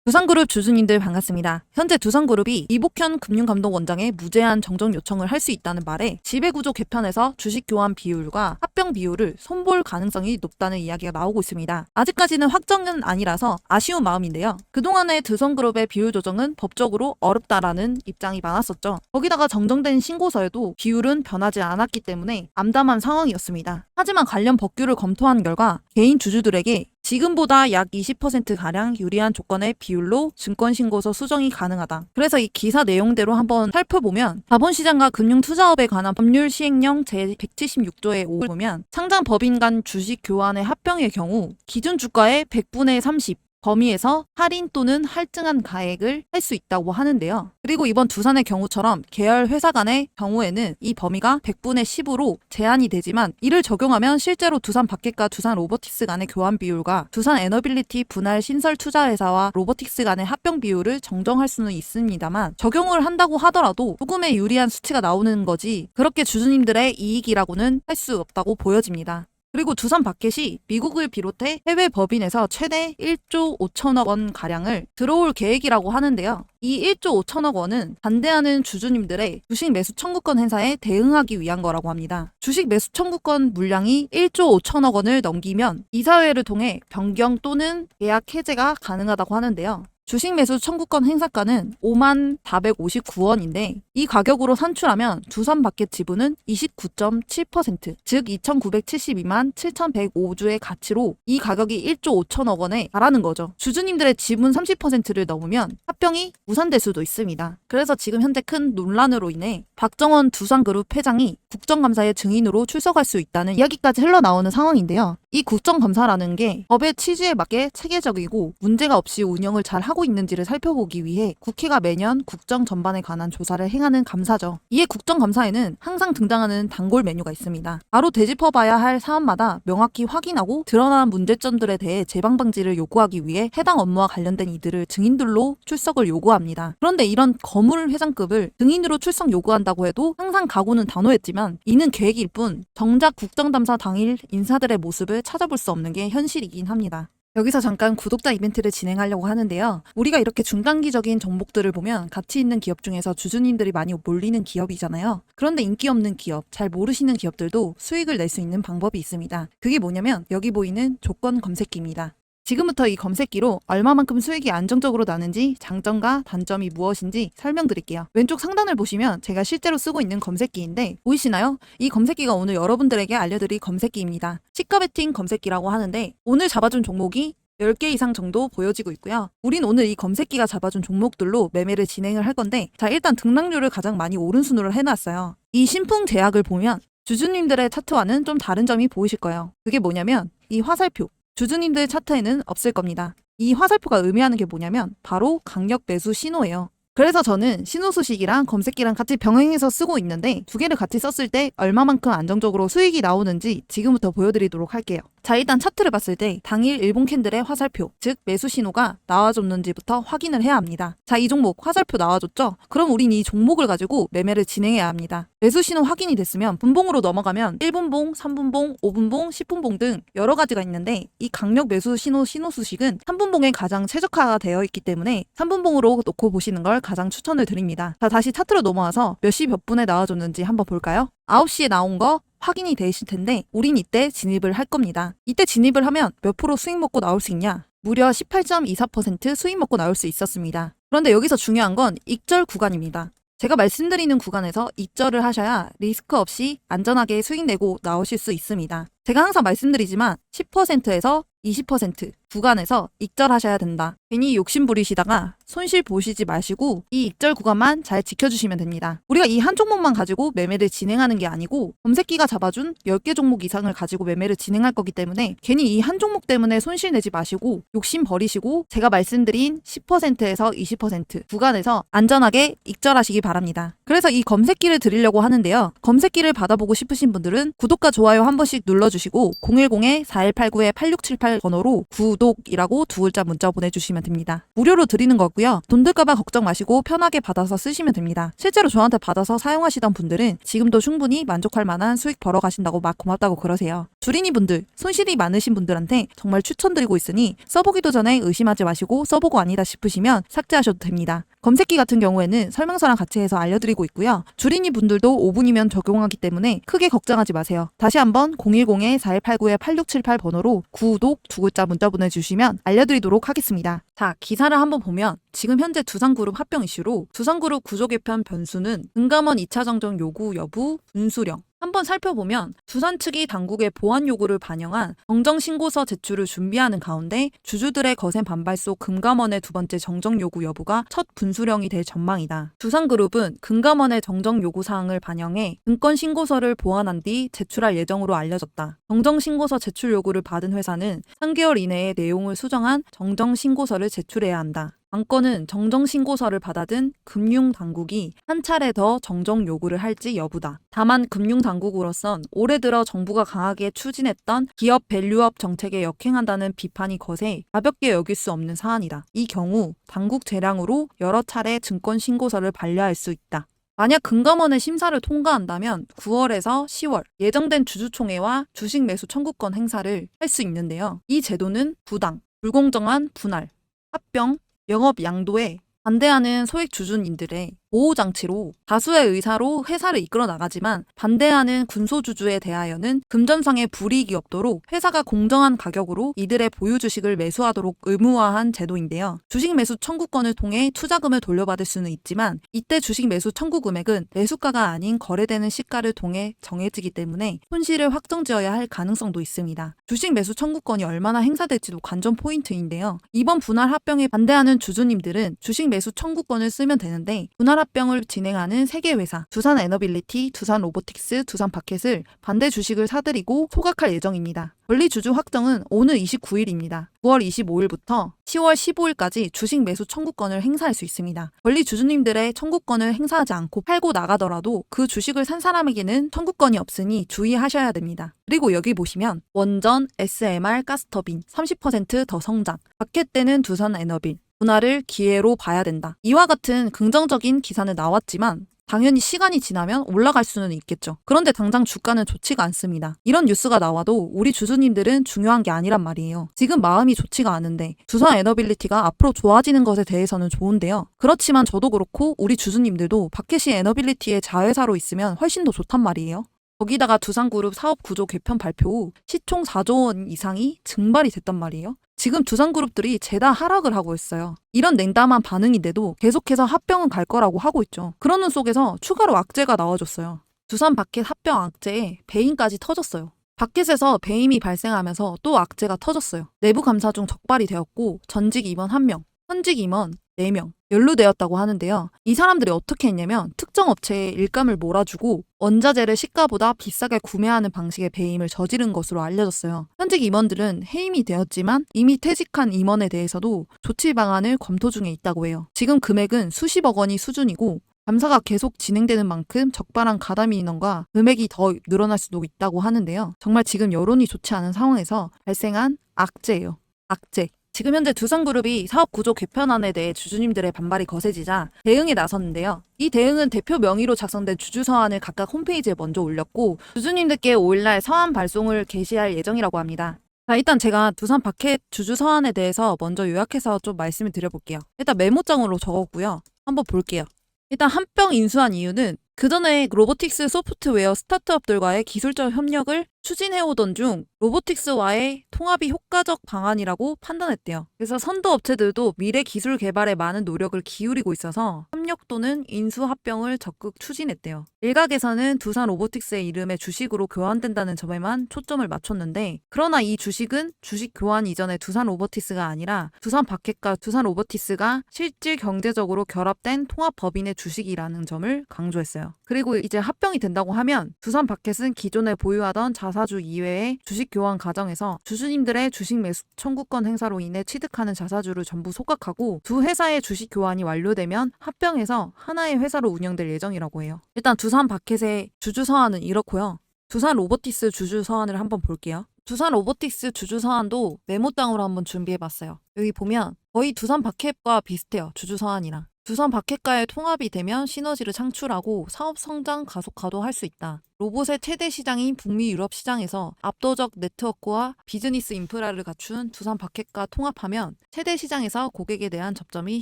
두산그룹 주주님들 반갑습니다. 현재 두산그룹이 이복현 금융감독원장의 무제한 정정 요청을 할 수 있다는 말에 지배구조 개편에서 주식 교환 비율과 합병 비율을 손볼 가능성이 높다는 이야기가 나오고 있습니다. 아직까지는 확정은 아니라서 아쉬운 마음인데요. 그동안의 두산그룹의 비율 조정은 법적으로 어렵다라는 입장이 많았었죠. 거기다가 정정된 신고서에도 비율은 변하지 않았기 때문에 암담한 상황이었습니다. 하지만 관련 법규를 검토한 결과 개인 주주들에게 지금보다 약 20%가량 유리한 조건의 비율로 증권신고서 수정이 가능하다. 그래서 이 기사 내용대로 한번 살펴보면 자본시장과 금융투자업에 관한 법률 시행령 제176조에 보면 상장법인 간 주식 교환의 합병의 경우 기준 주가의 100분의 30 범위에서 할인 또는 할증한 가액을 할 수 있다고 하는데요. 그리고 이번 두산의 경우처럼 계열 회사 간의 경우에는 이 범위가 100분의 10으로 제한이 되지만 이를 적용하면 실제로 두산 바켓과 두산 로보틱스 간의 교환 비율과 두산 에너빌리티 분할 신설 투자회사와 로보틱스 간의 합병 비율을 정정할 수는 있습니다만 적용을 한다고 하더라도 조금의 유리한 수치가 나오는 거지 그렇게 주주님들의 이익이라고는 할 수 없다고 보여집니다. 그리고 두산 바켓이 미국을 비롯해 해외 법인에서 최대 1조 5천억 원 가량을 들어올 계획이라고 하는데요. 이 1조 5천억 원은 반대하는 주주님들의 주식 매수 청구권 행사에 대응하기 위한 거라고 합니다. 주식 매수 청구권 물량이 1조 5천억 원을 넘기면 이사회를 통해 변경 또는 계약 해제가 가능하다고 하는데요. 주식 매수 청구권 행사가는 5만 459원인데 이 가격으로 산출하면 두산 바켓 지분은 29.7%, 즉 2,972만 7,105주의 가치로 이 가격이 1조 5천억 원에 달하는 거죠. 주주님들의 지분 30%를 넘으면 합병이 무산될 수도 있습니다. 그래서 지금 현재 큰 논란으로 인해 박정원 두산그룹 회장이 국정감사의 증인으로 출석할 수 있다는 이야기까지 흘러나오는 상황인데요. 이 국정감사라는 게 법의 취지에 맞게 체계적이고 문제가 없이 운영을 잘 하고 있는지를 살펴보기 위해 국회가 매년 국정 전반에 관한 조사를 행하는 감사죠. 이에 국정감사에는 항상 등장하는 단골 메뉴가 있습니다. 바로 되짚어봐야 할 사안마다 명확히 확인하고 드러난 문제점들에 대해 재방 방지를 요구하기 위해 해당 업무와 관련된 이들을 증인들로 출석을 요구합니다. 그런데 이런 거물 회장급을 증인으로 출석 요구한다고 해도 항상 각오는 단호했지만 이는 계획일 뿐 정작 국정감사 당일 인사들의 모습을 찾아볼 수 없는 게 현실이긴 합니다. 여기서 잠깐 구독자 이벤트를 진행하려고 하는데요. 우리가 이렇게 중단기적인 종목들을 보면 가치 있는 기업 중에서 주주님들이 많이 몰리는 기업이잖아요. 그런데 인기 없는 기업, 잘 모르시는 기업들도 수익을 낼 수 있는 방법이 있습니다. 그게 뭐냐면 여기 보이는 조건 검색기입니다. 지금부터 이 검색기로 얼마만큼 수익이 안정적으로 나는지 장점과 단점이 무엇인지 설명드릴게요. 왼쪽 상단을 보시면 제가 실제로 쓰고 있는 검색기인데 보이시나요? 이 검색기가 오늘 여러분들에게 알려드릴 검색기입니다. 시가베팅 검색기라고 하는데 오늘 잡아준 종목이 10개 이상 정도 보여지고 있고요. 우린 오늘 이 검색기가 잡아준 종목들로 매매를 진행을 할 건데 자 일단 등락률을 가장 많이 오른 순으로 해놨어요. 이 신풍 제약을 보면 주주님들의 차트와는 좀 다른 점이 보이실 거예요. 그게 뭐냐면 이 화살표 주주님들 차트에는 없을 겁니다. 이 화살표가 의미하는 게 뭐냐면 바로 강력 매수 신호예요. 그래서 저는 신호수식이랑 검색기랑 같이 병행해서 쓰고 있는데 두 개를 같이 썼을 때 얼마만큼 안정적으로 수익이 나오는지 지금부터 보여드리도록 할게요. 자 일단 차트를 봤을 때 당일 일본 캔들의 화살표, 즉 매수 신호가 나와줬는지부터 확인을 해야 합니다. 자 이 종목 화살표 나와줬죠? 그럼 우린 이 종목을 가지고 매매를 진행해야 합니다. 매수 신호 확인이 됐으면 분봉으로 넘어가면 1분봉, 3분봉, 5분봉, 10분봉 등 여러 가지가 있는데 이 강력 매수 신호 신호수식은 3분봉에 가장 최적화가 되어 있기 때문에 3분봉으로 놓고 보시는 걸 가장 추천을 드립니다. 자 다시 차트로 넘어와서 몇 시 몇 분에 나와줬는지 한번 볼까요? 9시에 나온 거 확인이 되실 텐데 우린 이때 진입을 할 겁니다. 이때 진입을 하면 몇 프로 수익 먹고 나올 수 있냐? 무려 18.24% 수익 먹고 나올 수 있었습니다. 그런데 여기서 중요한 건 익절 구간입니다. 제가 말씀드리는 구간에서 익절을 하셔야 리스크 없이 안전하게 수익 내고 나오실 수 있습니다. 제가 항상 말씀드리지만 10%에서 20% 구간에서 익절하셔야 된다. 괜히 욕심 부리시다가 손실 보시지 마시고 이 익절 구간만 잘 지켜주시면 됩니다. 우리가 이 한 종목만 가지고 매매를 진행하는 게 아니고 검색기가 잡아준 10개 종목 이상을 가지고 매매를 진행할 거기 때문에 괜히 이 한 종목 때문에 손실 내지 마시고 욕심 버리시고 제가 말씀드린 10%에서 20% 구간에서 안전하게 익절하시기 바랍니다. 그래서 이 검색기를 드리려고 하는데요. 검색기를 받아보고 싶으신 분들은 구독과 좋아요 한 번씩 눌러주시고 010-4189-8678 번호로 구독이라고 2글자 문자 보내주시면 됩니다. 무료로 드리는 거고요. 돈 들까봐 걱정 마시고 편하게 받아서 쓰시면 됩니다. 실제로 저한테 받아서 사용하시던 분들은 지금도 충분히 만족할 만한 수익 벌어 가신다고 막 고맙다고 그러세요. 주린이 분들, 손실이 많으신 분들한테 정말 추천드리고 있으니 써보기도 전에 의심하지 마시고 써보고 아니다 싶으시면 삭제하셔도 됩니다. 검색기 같은 경우에는 설명서랑 같이 해서 알려드리고 있고요. 주린이 분들도 5분이면 적용하기 때문에 크게 걱정하지 마세요. 다시 한번 010-4189-8678 번호로 구독 2글자 문자 보내주시면 알려드리도록 하겠습니다. 자, 기사를 한번 보면 지금 현재 두산그룹 합병 이슈로 두산그룹 구조 개편 변수는 금감원 2차 정정 요구 여부 분수령. 한번 살펴보면 두산 측이 당국의 보완 요구를 반영한 정정 신고서 제출을 준비하는 가운데 주주들의 거센 반발 속 금감원의 두 번째 정정 요구 여부가 첫 분수령이 될 전망이다. 두산그룹은 금감원의 정정 요구 사항을 반영해 증권 신고서를 보완한 뒤 제출할 예정으로 알려졌다. 정정 신고서 제출 요구를 받은 회사는 3개월 이내에 내용을 수정한 정정 신고서를 제출해야 한다. 안건은 정정신고서를 받아든 금융당국이 한 차례 더 정정 요구를 할지 여부다. 다만 금융당국으로선 올해 들어 정부가 강하게 추진했던 기업 밸류업 정책에 역행한다는 비판이 거세 가볍게 여길 수 없는 사안이다. 이 경우 당국 재량으로 여러 차례 증권신고서를 반려할 수 있다. 만약 금감원의 심사를 통과한다면 9월에서 10월 예정된 주주총회와 주식 매수 청구권 행사를 할 수 있는데요. 이 제도는 부당, 불공정한 분할, 합병, 영업 양도에 반대하는 소액 주주님들의 보호장치로 다수의 의사로 회사를 이끌어 나가지만 반대하는 군소주주에 대하여는 금전상의 불이익이 없도록 회사가 공정한 가격으로 이들의 보유 주식을 매수하도록 의무화한 제도인데요. 주식 매수 청구권을 통해 투자금을 돌려받을 수는 있지만 이때 주식 매수 청구 금액은 매수가가 아닌 거래되는 시가를 통해 정해지기 때문에 손실을 확정지어야 할 가능성도 있습니다. 주식 매수 청구권이 얼마나 행사될지도 관전 포인트인데요. 이번 분할 합병에 반대하는 주주님들은 주식 매수 청구권을 쓰면 되는데 분할 합병을 진행하는 3개 회사 두산 에너빌리티, 두산 로보틱스, 두산 바켓을 반대 주식을 사들이고 소각할 예정입니다. 권리 주주 확정은 오늘 29일입니다. 9월 25일부터 10월 15일까지 주식 매수 청구권을 행사할 수 있습니다. 권리 주주님들의 청구권을 행사하지 않고 팔고 나가더라도 그 주식을 산 사람에게는 청구권이 없으니 주의하셔야 됩니다. 그리고 여기 보시면 원전, SMR, 가스터빈 30% 더 성장, 바켓 때는 두산 에너빌 분할을 기회로 봐야 된다. 이와 같은 긍정적인 기사는 나왔지만 당연히 시간이 지나면 올라갈 수는 있겠죠. 그런데 당장 주가는 좋지가 않습니다. 이런 뉴스가 나와도 우리 주주님들은 중요한 게 아니란 말이에요. 지금 마음이 좋지가 않은데 두산 에너빌리티가 앞으로 좋아지는 것에 대해서는 좋은데요. 그렇지만 저도 그렇고 우리 주주님들도 바켓이 에너빌리티의 자회사로 있으면 훨씬 더 좋단 말이에요. 거기다가 두산그룹 사업 구조 개편 발표 후 시총 4조 원 이상이 증발이 됐단 말이에요. 지금 두산그룹들이 죄다 하락을 하고 있어요. 이런 냉담한 반응인데도 계속해서 합병은 갈 거라고 하고 있죠. 그러는 속에서 추가로 악재가 나와줬어요. 두산 바켓 합병 악재에 배임까지 터졌어요. 바켓에서 배임이 발생하면서 또 악재가 터졌어요. 내부 감사 중 적발이 되었고 전직 임원 1명, 현직 임원 4명 연루되었다고 하는데요. 이 사람들이 어떻게 했냐면 특정 업체에 일감을 몰아주고 원자재를 시가보다 비싸게 구매하는 방식의 배임을 저지른 것으로 알려졌어요. 현직 임원들은 해임이 되었지만 이미 퇴직한 임원에 대해서도 조치 방안을 검토 중에 있다고 해요. 지금 금액은 수십억 원이 수준이고 감사가 계속 진행되는 만큼 적발한 가담 인원과 금액이 더 늘어날 수도 있다고 하는데요. 정말 지금 여론이 좋지 않은 상황에서 발생한 악재예요. 악재. 지금 현재 두산그룹이 사업 구조 개편안에 대해 주주님들의 반발이 거세지자 대응에 나섰는데요. 이 대응은 대표 명의로 작성된 주주 서한을 각각 홈페이지에 먼저 올렸고 주주님들께 5일날 서한 발송을 게시할 예정이라고 합니다. 자, 일단 제가 두산 바켓 주주 서한에 대해서 먼저 요약해서 좀 말씀을 드려볼게요. 일단 메모장으로 적었고요. 한번 볼게요. 일단 합병 인수한 이유는 그전에 로보틱스 소프트웨어 스타트업들과의 기술적 협력을 추진해오던 중 로보틱스와의 통합이 효과적 방안이라고 판단했대요. 그래서 선도 업체들도 미래 기술 개발에 많은 노력을 기울이고 있어서 협력 또는 인수 합병을 적극 추진했대요. 일각에서는 두산 로보틱스의 이름에 주식으로 교환된다는 점에만 초점을 맞췄는데 그러나 이 주식은 주식 교환 이전의 두산 로보틱스가 아니라 두산 바켓과 두산 로보틱스가 실질 경제적으로 결합된 통합 법인의 주식이라는 점을 강조했어요. 그리고 이제 합병이 된다고 하면 두산 바켓은 기존에 보유하던 자사주 이외의 주식 교환 과정에서 주주님들의 주식 매수 청구권 행사로 인해 취득하는 자사주를 전부 소각하고 두 회사의 주식 교환이 완료되면 합병해서 하나의 회사로 운영될 예정이라고 해요. 일단 두산 바켓의 주주 서한은 이렇고요. 두산 로보틱스 주주 서한을 한번 볼게요. 두산 로보틱스 주주 서한도 메모장으로 한번 준비해봤어요. 여기 보면 거의 두산 바켓과 비슷해요. 주주 서한이랑. 두산 바켓과의 통합이 되면 시너지를 창출하고 사업 성장 가속화도 할 수 있다. 로봇의 최대 시장인 북미 유럽 시장에서 압도적 네트워크와 비즈니스 인프라를 갖춘 두산 바켓과 통합하면 최대 시장에서 고객에 대한 접점이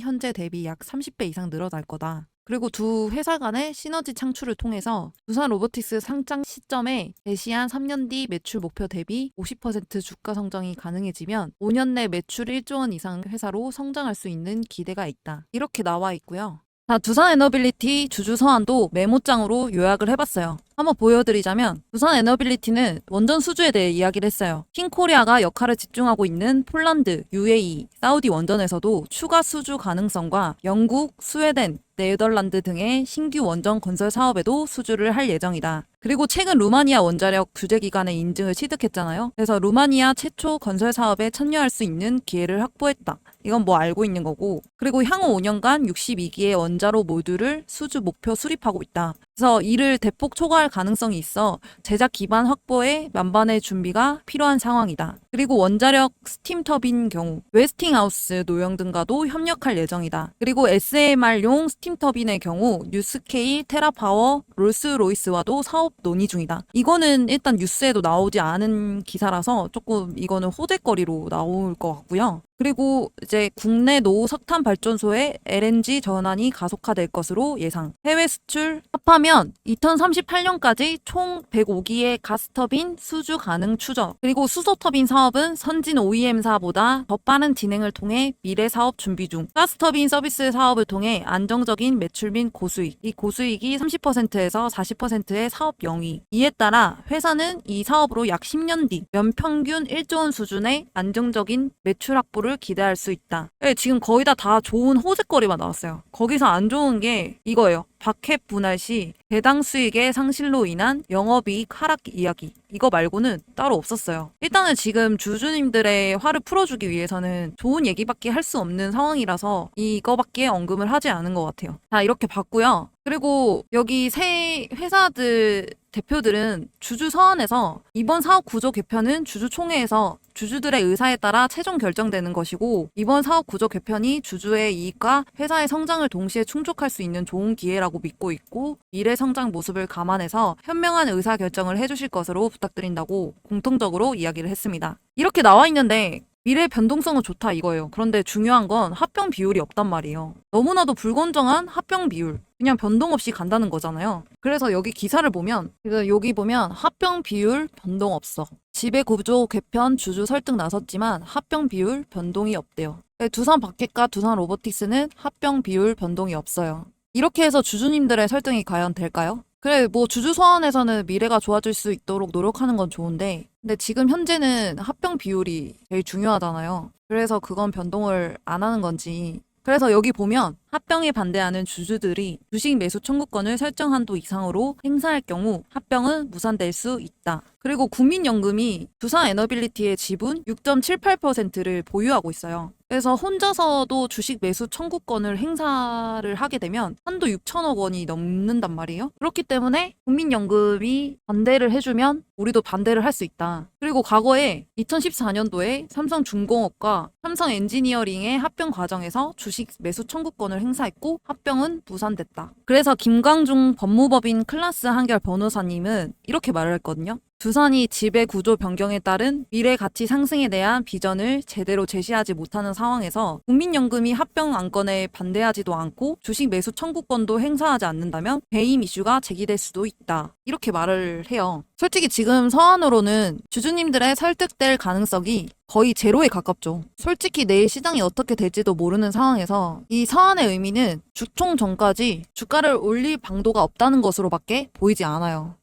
현재 대비 약 30배 이상 늘어날 거다. 그리고 두 회사 간의 시너지 창출을 통해서 두산 로보틱스 상장 시점에 제시한 3년 뒤 매출 목표 대비 50% 주가 성장이 가능해지면 5년 내 매출 1조 원 이상 회사로 성장할 수 있는 기대가 있다. 이렇게 나와 있고요. 자, 두산 에너빌리티 주주 서한도 메모장으로 요약을 해봤어요. 한번 보여드리자면 두산 에너빌리티는 원전 수주에 대해 이야기를 했어요. 킹코리아가 역할을 집중하고 있는 폴란드, UAE, 사우디 원전에서도 추가 수주 가능성과 영국, 스웨덴, 네덜란드 등의 신규 원전 건설 사업에도 수주를 할 예정이다. 그리고 최근 루마니아 원자력 규제기관의 인증을 취득했잖아요. 그래서 루마니아 최초 건설 사업에 참여할 수 있는 기회를 확보했다. 이건 뭐 알고 있는 거고. 그리고 향후 5년간 62기의 원자로 모듈을 수주 목표 수립하고 있다. 그래서 이를 대폭 초과할 가능성이 있어 제작 기반 확보에 만반의 준비가 필요한 상황이다. 그리고 원자력 스팀 터빈 경우 웨스팅하우스 노영 등과도 협력할 예정이다. 그리고 SMR용 스팀 터빈의 경우 뉴스케일, 테라파워, 롤스로이스와도 사업 논의 중이다. 이거는 일단 뉴스에도 나오지 않은 기사라서 조금 이거는 호재거리로 나올 것 같고요. 그리고 이제 국내 노후 석탄 발전소의 LNG 전환이 가속화될 것으로 예상. 해외 수출 합하면 2038년까지 총 105기의 가스터빈 수주 가능 추적. 그리고 수소터빈 사업은 선진 OEM사보다 더 빠른 진행을 통해 미래 사업 준비 중. 가스터빈 서비스 사업을 통해 안정적인 매출 및 고수익. 이 고수익이 30%에서 40%의 사업 영위. 이에 따라 회사는 이 사업으로 약 10년 뒤 연평균 1조 원 수준의 안정적인 매출 확보를 기대할 수 있다. 네, 지금 거의 다 좋은 호재거리만 나왔어요. 거기서 안 좋은 게 이거예요. 바켓 분할 시 배당 수익의 상실로 인한 영업이익 하락 이야기. 이거 말고는 따로 없었어요. 일단은 지금 주주님들의 화를 풀어주기 위해서는 좋은 얘기밖에 할 수 없는 상황이라서 이거밖에 언급을 하지 않은 것 같아요. 자, 이렇게 봤고요. 그리고 여기 새 회사들 대표들은 주주 서한에서 이번 사업 구조 개편은 주주총회에서 주주들의 의사에 따라 최종 결정되는 것이고 이번 사업 구조 개편이 주주의 이익과 회사의 성장을 동시에 충족할 수 있는 좋은 기회라고 믿고 있고 미래 성장 모습을 감안해서 현명한 의사 결정을 해주실 것으로 부탁드린다고 공통적으로 이야기를 했습니다. 이렇게 나와 있는데 미래 변동성은 좋다 이거예요. 그런데 중요한 건 합병 비율이 없단 말이에요. 너무나도 불건정한 합병 비율. 그냥 변동 없이 간다는 거잖아요. 그래서 여기 기사를 보면 여기 보면 합병 비율 변동 없어. 지배구조 개편 주주 설득 나섰지만 합병 비율 변동이 없대요. 두산 바켓과 두산 로보틱스는 합병 비율 변동이 없어요. 이렇게 해서 주주님들의 설득이 과연 될까요? 그래, 뭐 주주 서한에서는 미래가 좋아질 수 있도록 노력하는 건 좋은데 근데 지금 현재는 합병 비율이 제일 중요하잖아요. 그래서 그건 변동을 안 하는 건지. 그래서 여기 보면 합병에 반대하는 주주들이 주식 매수 청구권을 설정 한도 이상으로 행사할 경우 합병은 무산될 수 있다. 그리고 국민연금이 두산 에너빌리티의 지분 6.78%를 보유하고 있어요. 그래서 혼자서도 주식 매수 청구권을 행사를 하게 되면 한도 6천억 원이 넘는단 말이에요. 그렇기 때문에 국민연금이 반대를 해주면 우리도 반대를 할 수 있다. 그리고 과거에 2014년도에 삼성중공업과 삼성엔지니어링의 합병 과정에서 주식 매수 청구권을 행사했고 합병은 무산됐다. 그래서 김광중 법무법인 클라스 한결 변호사님은 이렇게 말을 했거든요. 두산이 지배 구조 변경에 따른 미래 가치 상승에 대한 비전을 제대로 제시하지 못하는 상황에서 국민연금이 합병 안건에 반대하지도 않고 주식 매수 청구권도 행사하지 않는다면 배임 이슈가 제기될 수도 있다. 이렇게 말을 해요. 솔직히 지금 서한으로는 주주님들의 설득될 가능성이 거의 제로에 가깝죠. 솔직히 내일 시장이 어떻게 될지도 모르는 상황에서 이 서한의 의미는 주총 전까지 주가를 올릴 방도가 없다는 것으로밖에 보이지 않아요.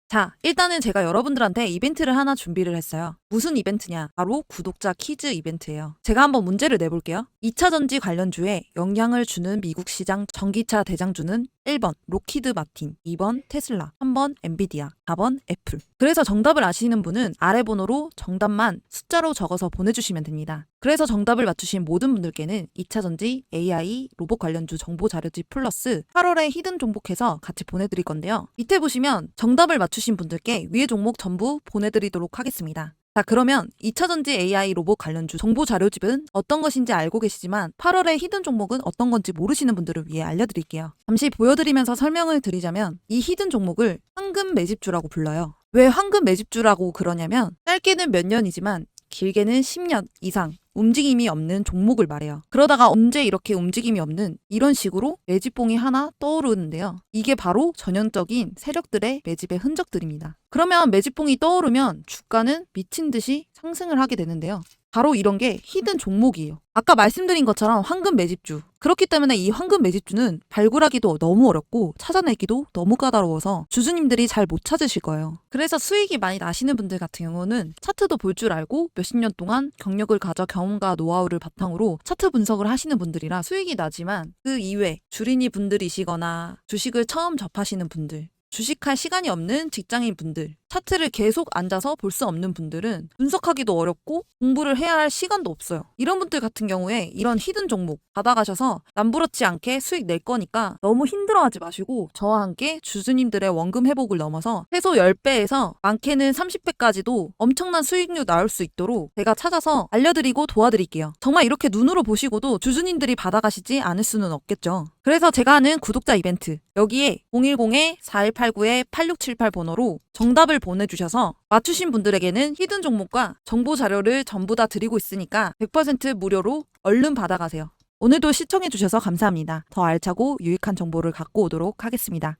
자, 일단은 제가 여러분들한테 이벤트를 하나 준비를 했어요. 무슨 이벤트냐? 바로 구독자 퀴즈 이벤트예요. 제가 한번 문제를 내볼게요. 2차 전지 관련주에 영향을 주는 미국 시장 전기차 대장주는 1번 록히드 마틴, 2번 테슬라, 3번 엔비디아, 4번 애플. 그래서 정답을 아시는 분은 아래 번호로 정답만 숫자로 적어서 보내주시면 됩니다. 그래서 정답을 맞추신 모든 분들께는 2차 전지, AI, 로봇 관련주 정보 자료집 플러스 8월에 히든 종목해서 같이 보내드릴 건데요. 밑에 보시면 정답을 맞추신 분들께 위의 종목 전부 보내드리도록 하겠습니다. 자, 그러면 2차전지 AI 로봇 관련주 정보 자료집은 어떤 것인지 알고 계시지만 8월의 히든 종목은 어떤 건지 모르시는 분들을 위해 알려드릴게요. 잠시 보여드리면서 설명을 드리자면 이 히든 종목을 황금 매집주라고 불러요. 왜 황금 매집주라고 그러냐면 짧게는 몇 년이지만 길게는 10년 이상 움직임이 없는 종목을 말해요. 그러다가 언제 이렇게 움직임이 없는 이런 식으로 매집봉이 하나 떠오르는데요. 이게 바로 전형적인 세력들의 매집의 흔적들입니다. 그러면 매집봉이 떠오르면 주가는 미친 듯이 상승을 하게 되는데요. 바로 이런 게 히든 종목이에요. 아까 말씀드린 것처럼 황금 매집주. 그렇기 때문에 이 황금 매집주는 발굴하기도 너무 어렵고 찾아내기도 너무 까다로워서 주주님들이 잘 못 찾으실 거예요. 그래서 수익이 많이 나시는 분들 같은 경우는 차트도 볼 줄 알고 몇십 년 동안 경력을 가져 경험과 노하우를 바탕으로 차트 분석을 하시는 분들이라 수익이 나지만 그 이외 주린이 분들이시거나 주식을 처음 접하시는 분들, 주식할 시간이 없는 직장인 분들, 차트를 계속 앉아서 볼 수 없는 분들은 분석하기도 어렵고 공부를 해야 할 시간도 없어요. 이런 분들 같은 경우에 이런 히든 종목 받아가셔서 남부럽지 않게 수익 낼 거니까 너무 힘들어하지 마시고 저와 함께 주주님들의 원금 회복을 넘어서 최소 10배에서 많게는 30배까지도 엄청난 수익률 나올 수 있도록 제가 찾아서 알려드리고 도와드릴게요. 정말 이렇게 눈으로 보시고도 주주님들이 받아가시지 않을 수는 없겠죠. 그래서 제가 하는 구독자 이벤트 여기에 010-4189-8678 번호로 정답을 보내주셔서 맞추신 분들에게는 히든 종목과 정보 자료를 전부 다 드리고 있으니까 100% 무료로 얼른 받아가세요. 오늘도 시청해주셔서 감사합니다. 더 알차고 유익한 정보를 갖고 오도록 하겠습니다.